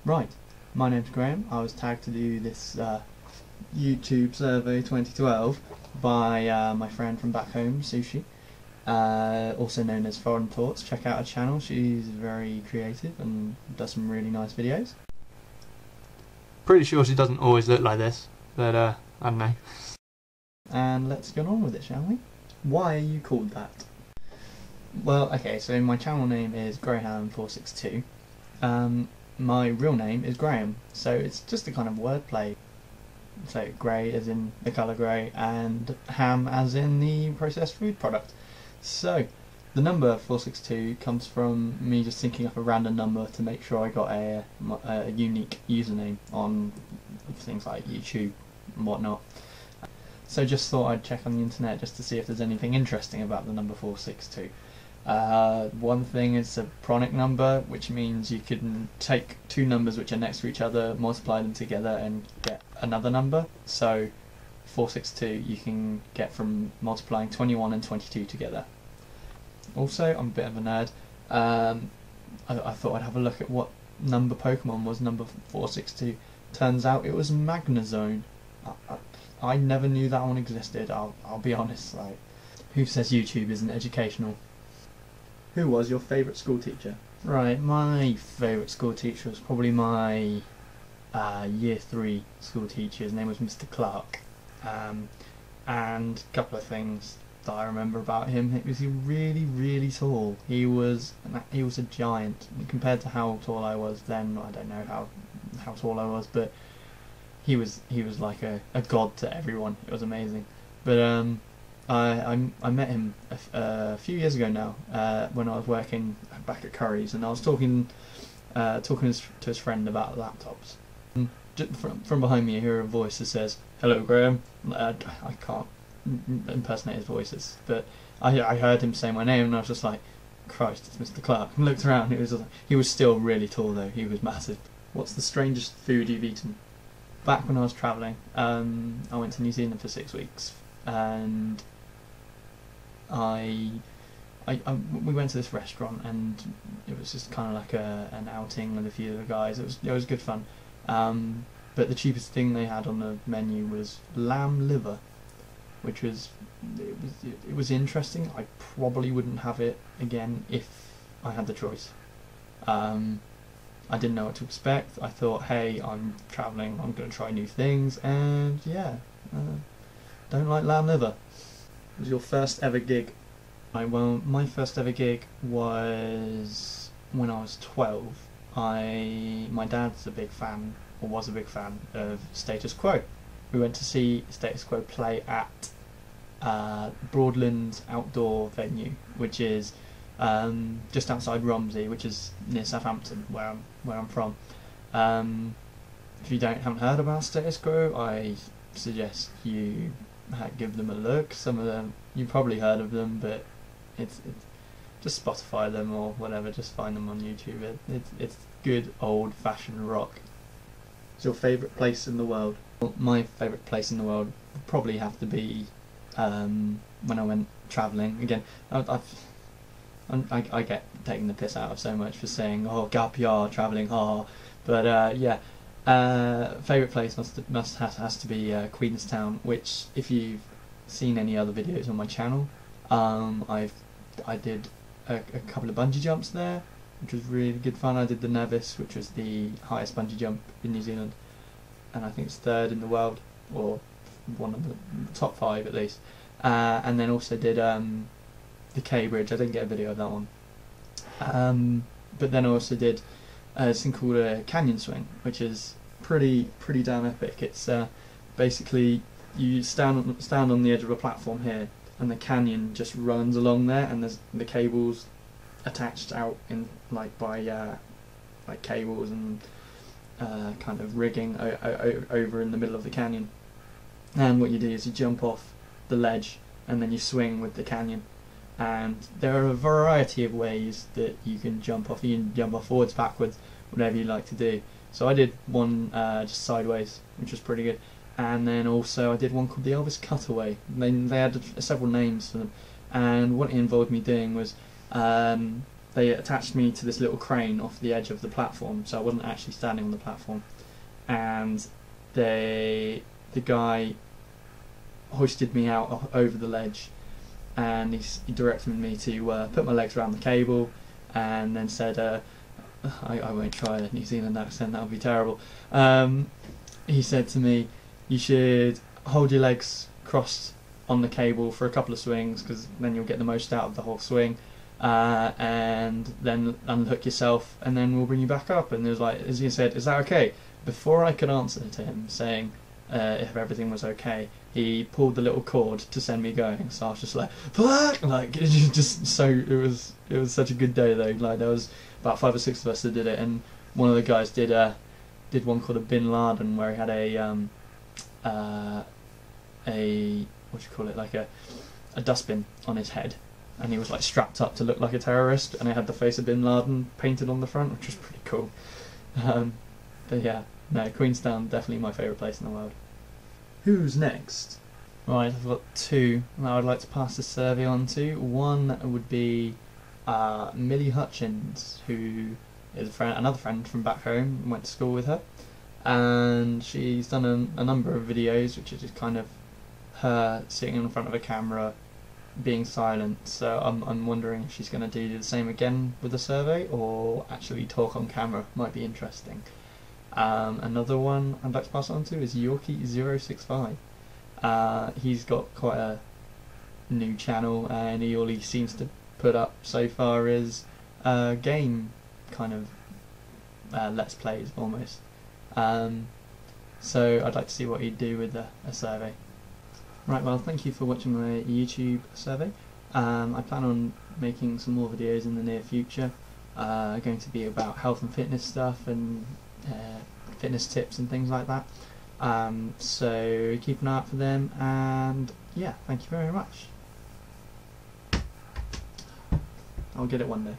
Right, my name's Graham. I was tagged to do this YouTube survey 2012 by my friend from back home, Sushi, also known as Foreign Thoughts. Check out her channel, she's very creative and does some really nice videos. Pretty sure she doesn't always look like this, but I don't know. And let's get on with it, shall we? Why are you called that? Well, okay, so my channel name is Graham462. My real name is Graham, so it's just a kind of wordplay. So grey as in the colour grey, and ham as in the processed food product. So the number 462 comes from me just thinking up a random number to make sure I got a unique username on things like YouTube and whatnot. So just thought I'd check on the internet just to see if there's anything interesting about the number 462. One thing is a pronic number, which means you can take two numbers which are next to each other, multiply them together and get another number. So 462 you can get from multiplying 21 and 22 together. Also, I'm a bit of a nerd. I thought I'd have a look at what number Pokemon was number 462. Turns out it was Magnezone. I never knew that one existed, I'll be honest. Like, who says YouTube isn't educational? Who was your favourite school teacher? Right, my favourite school teacher was probably my year 3 school teacher. His name was Mr. Clark. And a couple of things that I remember about him. It was really tall. He was a giant compared to how tall I was then. I don't know how tall I was, but he was like a god to everyone. It was amazing. But I met him a few years ago now when I was working back at Curry's, and I was talking to his friend about laptops. And from behind me, I hear a voice that says, "Hello, Graham." I can't impersonate his voices, but I heard him say my name, and I was just like, "Christ, it's Mr. Clark." I looked around. He was still really tall though. He was massive. What's the strangest food you've eaten? Back when I was travelling, I went to New Zealand for 6 weeks, and we went to this restaurant, and it was just kind of like an outing with a few of the guys. It was good fun, but the cheapest thing they had on the menu was lamb liver, which was interesting. I probably wouldn't have it again if I had the choice. I didn't know what to expect. I thought, hey, I'm travelling, I'm going to try new things, and yeah, don't like lamb liver. What was your first ever gig? Well, my first ever gig was when I was 12. My dad's a big fan, or was a big fan, of Status Quo. We went to see Status Quo play at Broadlands outdoor venue, which is just outside Romsey, which is near Southampton, where I'm from. If you haven't heard about Status Quo, I suggest you give them a look. Some of them you've probably heard of them, but it's just Spotify them or whatever. Just find them on YouTube. It's good old-fashioned rock. What's your favourite place in the world? Well, my favourite place in the world would probably have to be when I went travelling again. I get taken the piss out of so much for saying, oh, gap year, travelling, but yeah, favourite place has to be Queenstown, which, if you've seen any other videos on my channel, I did a couple of bungee jumps there, which was really good fun. I did the Nevis, which was the highest bungee jump in New Zealand, and I think it's 3rd in the world, or one of the top 5 at least, and then also did the K Bridge. I didn't get a video of that one, but then I also did this thing called a canyon swing, which is pretty damn epic. It's basically you stand on the edge of a platform here, and the canyon just runs along there, and there's the cables attached out in by cables and kind of rigging over in the middle of the canyon. And what you do is you jump off the ledge, and then you swing with the canyon. And there are a variety of ways that you can jump off. You can jump off forwards, backwards, whatever you like to do. So I did one just sideways, which was pretty good. And then also I did one called the Elvis Cutaway. They had several names for them. And what it involved me doing was they attached me to this little crane off the edge of the platform, so I wasn't actually standing on the platform. And the guy hoisted me out over the ledge, and he directed me to put my legs around the cable, and then said, I won't try a New Zealand accent, that would be terrible. He said to me, you should hold your legs crossed on the cable for a couple of swings, because then you'll get the most out of the whole swing, and then unhook yourself, and then we'll bring you back up. And it was like, as he said, is that okay? Before I could answer to him saying if everything was okay, he pulled the little cord to send me going. So I was just like, fuck! Like, it was such a good day though. Like, there was about 5 or 6 of us that did it, and one of the guys did one called a Bin Laden, where he had a what do you call it, like a dustbin on his head, and he was like strapped up to look like a terrorist, and it had the face of Bin Laden painted on the front, which was pretty cool. But yeah, no, Queenstown definitely my favourite place in the world. Who's next? Right, I've got 2 that I would like to pass this survey on to. One would be Millie Hutchins, who is another friend from back home, went to school with her, and she's done a number of videos which is just kind of her sitting in front of a camera being silent. So I'm wondering if she's going to do the same again with the survey, or actually talk on camera. Might be interesting. Another one I'd like to pass on to is Yorkie065. He's got quite a new channel, and all he seems to put up so far is game kind of let's plays almost. So I'd like to see what he'd do with a survey. Right, well, thank you for watching my YouTube survey. I plan on making some more videos in the near future, going to be about health and fitness stuff and fitness tips and things like that. So keep an eye out for them, and yeah, thank you very much. I'll get it one day.